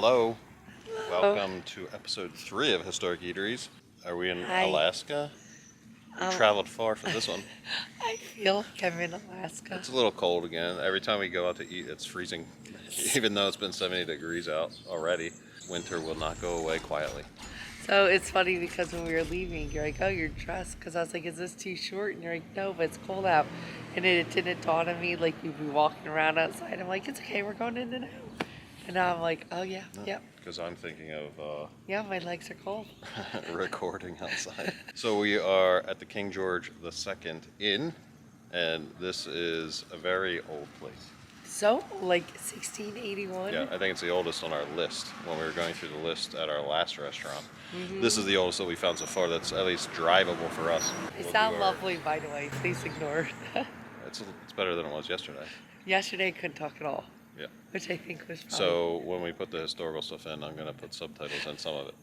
Hello, Oh, welcome to episode 3 of Historic Eateries. Are we in hi. Alaska? We Um, traveled far for this one. I feel like I'm in Alaska. It's a little cold again. Every time we go out to eat, it's freezing. Even though it's been 70 degrees out already, winter will not go away quietly. So it's funny because when we were leaving, you're like, "Oh, you're dressed," because I was like, "Is this too short?" And you're like, "No, but it's cold out." And it didn't dawn on me like we'd be walking around outside. I'm like, "It's okay, we're going in and out." And now I'm like, "Oh yeah, yep, Because I'm thinking of yeah, my legs are cold." recording outside. So we are at the King George II Inn, and this is a very old place. So like 1681. Yeah, I think it's the oldest on our list when we were going through the list at our last restaurant. This is Mm-hmm. the oldest that we found so far that's at least drivable for us. They We'll do sound our. lovely, by the way. Please ignore. It's better than it was yesterday. Yesterday I couldn't talk at all, Yeah. which I think was fine. So when we put the historical stuff in, I'm gonna put subtitles in some of it.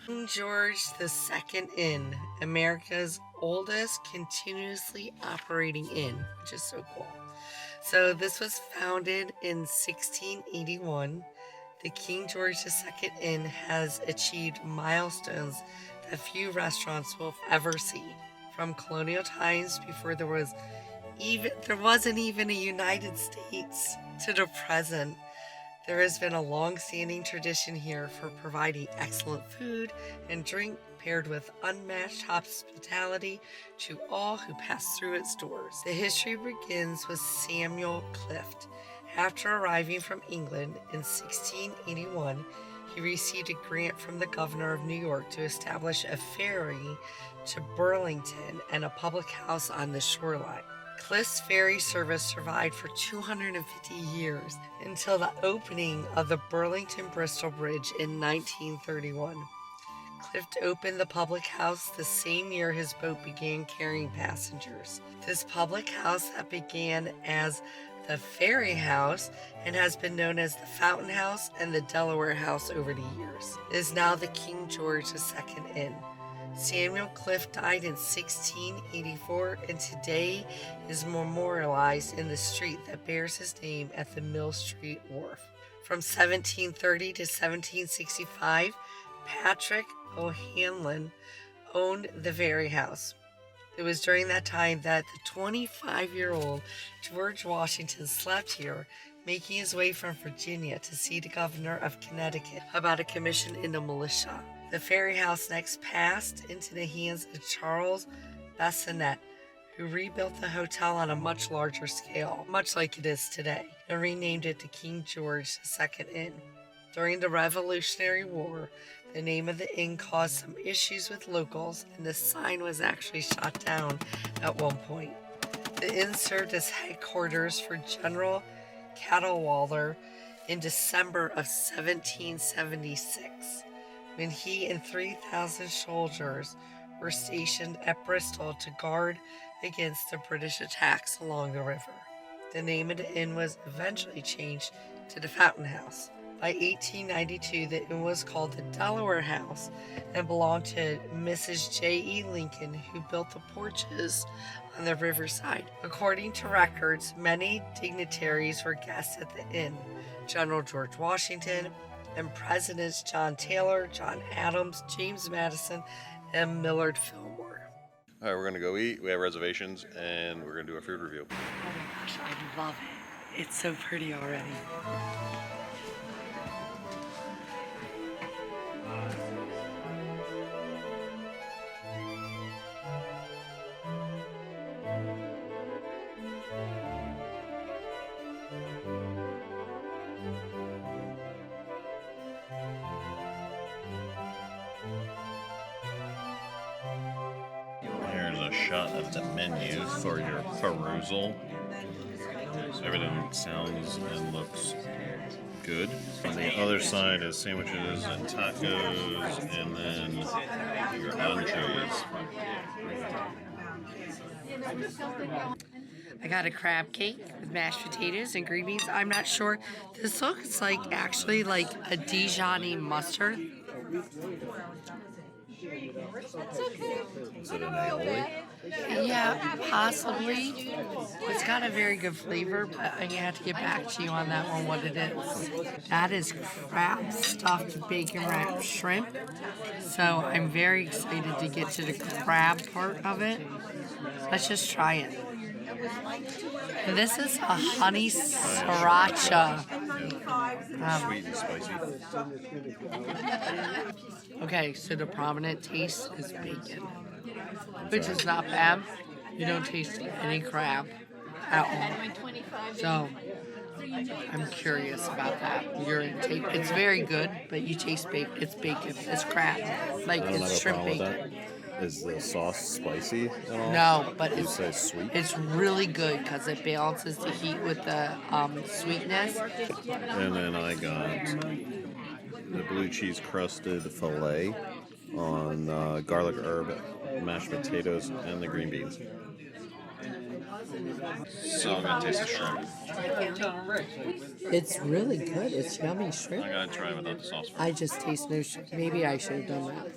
King George II Inn, America's oldest continuously operating inn, which is so cool. So this was founded in 1681. The King George II Inn has achieved milestones that few restaurants will ever see. From colonial times before there wasn't even a United States to the present, there has been a long-standing tradition here for providing excellent food and drink paired with unmatched hospitality to all who pass through its doors. The history begins with Samuel Clift. After arriving from England in 1681, he received a grant from the governor of New York to establish a ferry to Burlington and a public house on the shoreline. Cliff's ferry service survived for 250 years until the opening of the Burlington-Bristol Bridge in 1931. Clift opened the public house the same year his boat began carrying passengers. This public house that began as the Ferry House and has been known as the Fountain House and the Delaware House over the years is now the King George II Inn. Samuel Clift died in 1684 and today is memorialized in the street that bears his name at the Mill Street Wharf. From 1730 to 1765, Patrick O'Hanlon owned the Ferry House. It was during that time that the 25-year-old George Washington slept here, making his way from Virginia to see the governor of Connecticut about a commission in the militia. The Ferry House next passed into the hands of Charles Bassinet, who rebuilt the hotel on a much larger scale, much like it is today, and renamed it the King George II Inn. During the Revolutionary War, the name of the inn caused some issues with locals, and the sign was actually shot down at one point. The inn served as headquarters for General Cadwalader in December of 1776, when he and 3,000 soldiers were stationed at Bristol to guard against the British attacks along the river. The name of the inn was eventually changed to the Fountain House. By 1892, the inn was called the Delaware House and belonged to Mrs. J.E. Lincoln, who built the porches on the riverside. According to records, many dignitaries were guests at the inn. General George Washington and Presidents John Taylor, John Adams, James Madison, and Millard Fillmore. All right, we're gonna go eat. We have reservations, and we're gonna do a food review. Oh my gosh, I love it. It's so pretty already. Here's a shot of the menu for your perusal. Everything sounds and looks good. On the other side is sandwiches and tacos, and then your entrees. I got a crab cake with mashed potatoes and green beans. I'm not sure. This looks like actually like a Dijon-y mustard. Is it an aioli? Yeah, possibly. It's got a very good flavor, but I have to get back to you on that one, what it is. That is crab stuffed bacon wrapped shrimp. So I'm very excited to get to the crab part of it. Let's just try it. And this is a honey sriracha. Sweet and spicy. Okay, so the prominent taste is bacon, which is not bad. You don't taste any crab at all. So I'm curious about that. It's very good, but you taste bacon. It's bacon. It's crab. Like I don't have it's a shrimp problem with bacon. that. Is the sauce spicy at all? No, but You say sweet? it's really good because it balances the heat with the sweetness. And then I got the blue cheese crusted filet on garlic herb, mashed potatoes, and the green beans. So I'm gonna taste the shrimp. It's really good. It's yummy I shrimp. gotta try it without the sauce. I just taste no shrimp. Maybe I should have done that.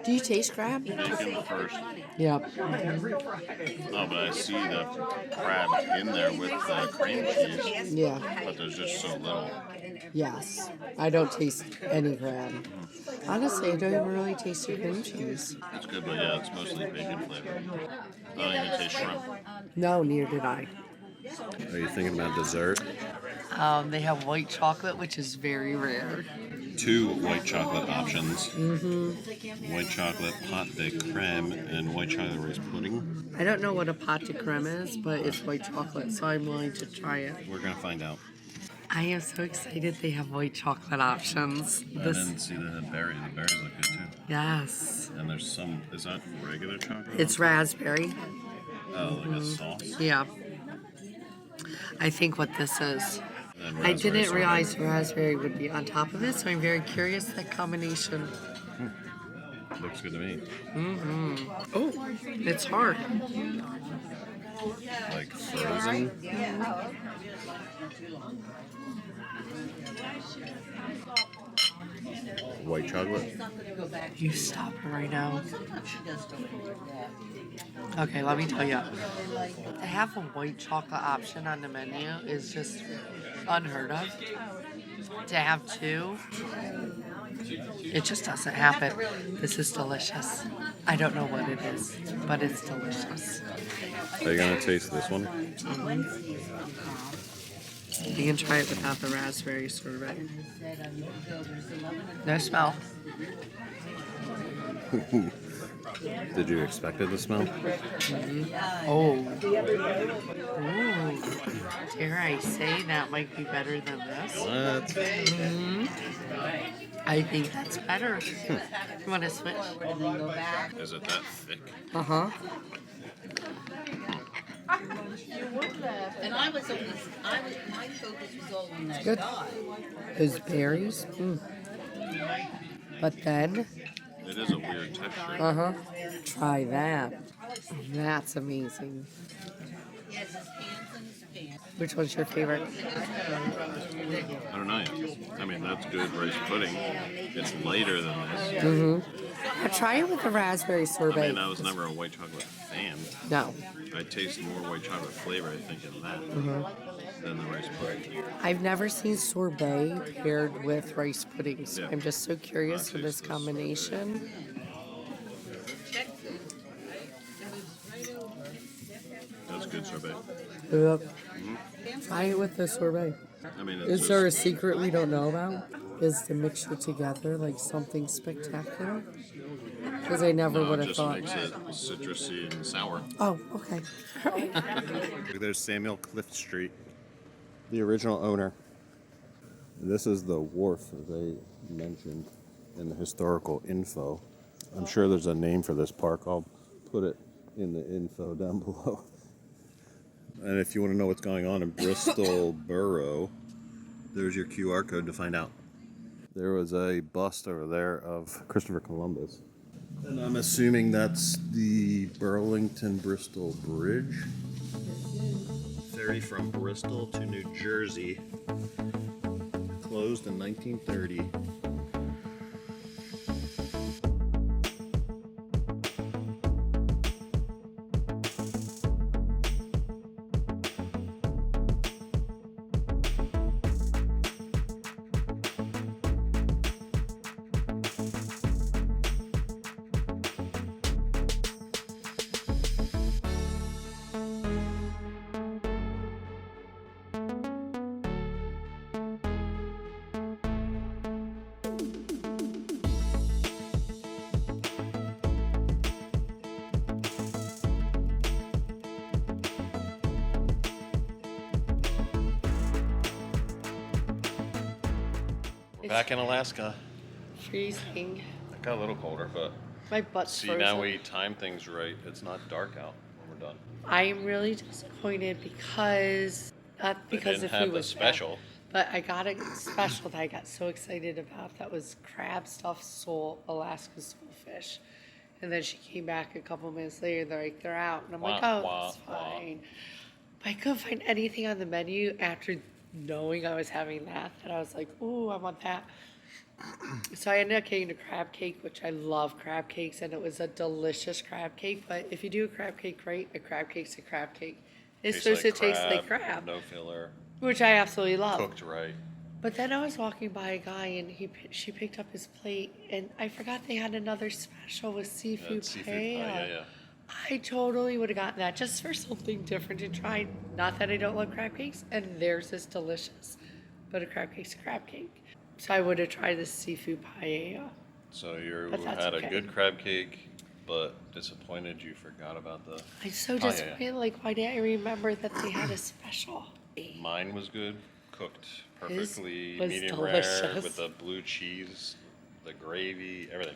Do you taste crab? Bacon first. Yep. Oh, but I see the crab in there with the cream cheese, Yeah. but there's just so little. Yes. I don't taste any crab. Honestly, I don't even really taste the cream cheese. It's good, but yeah, it's mostly bacon flavor. I don't even taste shrimp. No, neither did I. Are you thinking about dessert? They have white chocolate, which is very rare. 2 white chocolate options. White chocolate pâte de crème and white chocolate rice pudding. I don't know what a pâte de crème is, but it's white chocolate, so I'm willing to try it. We're gonna find out. I am so excited they have white chocolate options. I didn't see the berries. The berries look good too. Yes. And there's some. Is that regular chocolate? It's raspberry. Oh, like a sauce. Yeah. I think what this is. And I raspberry didn't sorbet. realize raspberry would be on top of it, so I'm very curious that combination. Looks good to me. Oh, it's hard. Like frozen. White chocolate. You stop it right now. Okay, let me tell you. To have a white chocolate option on the menu is just unheard of. To have 2, it just doesn't happen. This is delicious. I don't know what it is, but it's delicious. Are you gonna taste this one? You can try it without the raspberry sorbet. No smell. Did you expect it to smell? Oh. Ooh. Dare I say that might be better than this? What? I think that's better. You want to switch? Is it that thick? Uh-huh. And I was on this, my focus was all on that Good. guy. Those berries. But then, It is a weird texture. uh-huh, try that. That's amazing. Yes, his hands and his pants. Which one's your favorite? I don't know. I mean, that's good rice pudding. It's lighter than this. Try it with the raspberry I sorbet. mean, I was never a white chocolate fan. No. I taste more white chocolate flavor, I think, in that than the rice pudding. I've never seen sorbet paired with rice pudding, so Yeah. I'm just so curious for this taste this. combination. That's good sorbet. Yep. Try it with the sorbet. I mean, it's Is there a just, secret we don't know about? Is the mixture together like something spectacular? Because I never no, would it have just thought. makes it citrusy and sour. Oh, okay. There's Samuel Clift Street, the original owner. This is the wharf they mentioned in the historical info. I'm sure there's a name for this park. I'll put it in the info down below. And if you want to know what's going on in Bristol Borough, there's your QR code to find out. There was a bust over there of Christopher Columbus. And I'm assuming that's the Burlington-Bristol Bridge. Ferry from Bristol to New Jersey. Closed in 1930. Back in Alaska. Freezing. It got a little colder, but My butt's see, frozen. now we time things right. It's not dark out when we're done. I'm really disappointed because, not They because didn't the have food the was special. bad, but I got a special that I got so excited about. That was crab stuffed sole, Alaska soulfish. And then she came back a couple minutes later. They're like, they're out, and I'm like, Wah, oh, wah, that's wah. fine. But I couldn't find anything on the menu after knowing I was having that. That I was like, ooh, I want that. So I ended up getting a crab cake, which I love crab cakes, and it was a delicious crab cake. But if you do a crab cake right, a crab cake's a crab cake. It's supposed to taste like crab, No filler. which I absolutely love. Cooked right. But then I was walking by a guy, and she picked up his plate, and I forgot they had another special with seafood Seafood paella. pie, yeah. I totally would have gotten that just for something different to try. Not that I don't love crab cakes, and theirs is delicious, but a crab cake's a crab cake. So I would have tried the seafood paella. So you But that's had okay. a good crab cake, but disappointed you forgot about the. I'm so paella. disappointed. Like, why didn't I remember that they had a special? Mine was good, cooked His perfectly, was medium rare delicious. with the blue cheese, the gravy, everything.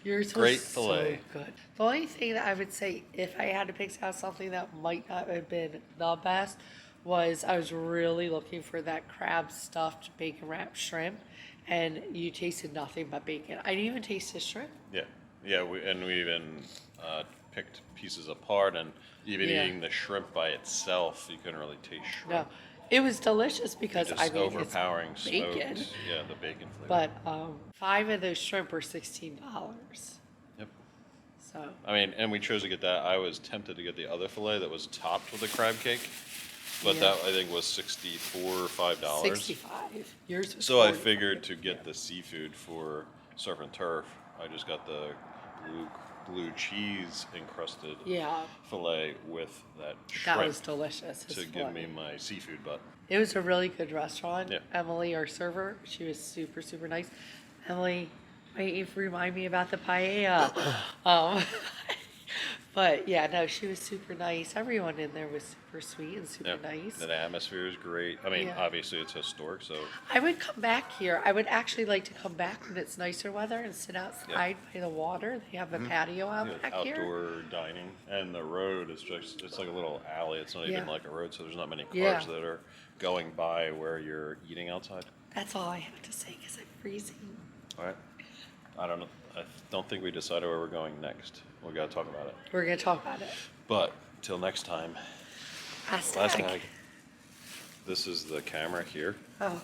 Yours Great was fillet. so good. The only thing that I would say, if I had to pick out something that might not have been the best, was I was really looking for that crab stuffed bacon wrapped shrimp, and you tasted nothing but bacon. I didn't even taste the shrimp. Yeah, yeah, we even picked pieces apart, and even Yeah. eating the shrimp by itself, you couldn't really taste shrimp. No, it was delicious because Just I mean overpowering it's bacon. smoked. Yeah, the bacon flavor. But 5 of those shrimp were $16. Yep. So I mean, and we chose to get that. I was tempted to get the other fillet that was topped with a crab cake, but Yeah. that I think was $64 or $5. 65. Yours was So I 40. figured to get the seafood for surf and turf, I just got the blue cheese encrusted Yeah, fillet with that that shrimp was delicious. to his give me fillet. my seafood butt. It was a really good restaurant. Yeah. Emily, our server, she was super, super nice. Emily, wait, you remind me about the paella. But yeah, no, she was super nice. Everyone in there was super sweet and super Yeah. nice. The atmosphere is great. I mean, Yeah. obviously it's historic, so I would come back here. I would actually like to come back when it's nicer weather and sit outside by the water. They have a patio out yeah, back here. outdoor dining, and the road is just—it's like a little alley. It's not even Yeah. like a road, so there's not many cars Yeah. that are going by where you're eating outside. That's all I have to say because I'm freezing. All right. I don't know. I don't think we decided where we're going next. We got to talk about it. We're going to talk about it. But till next time. Last Last tag. tag. This is the camera here. Oh.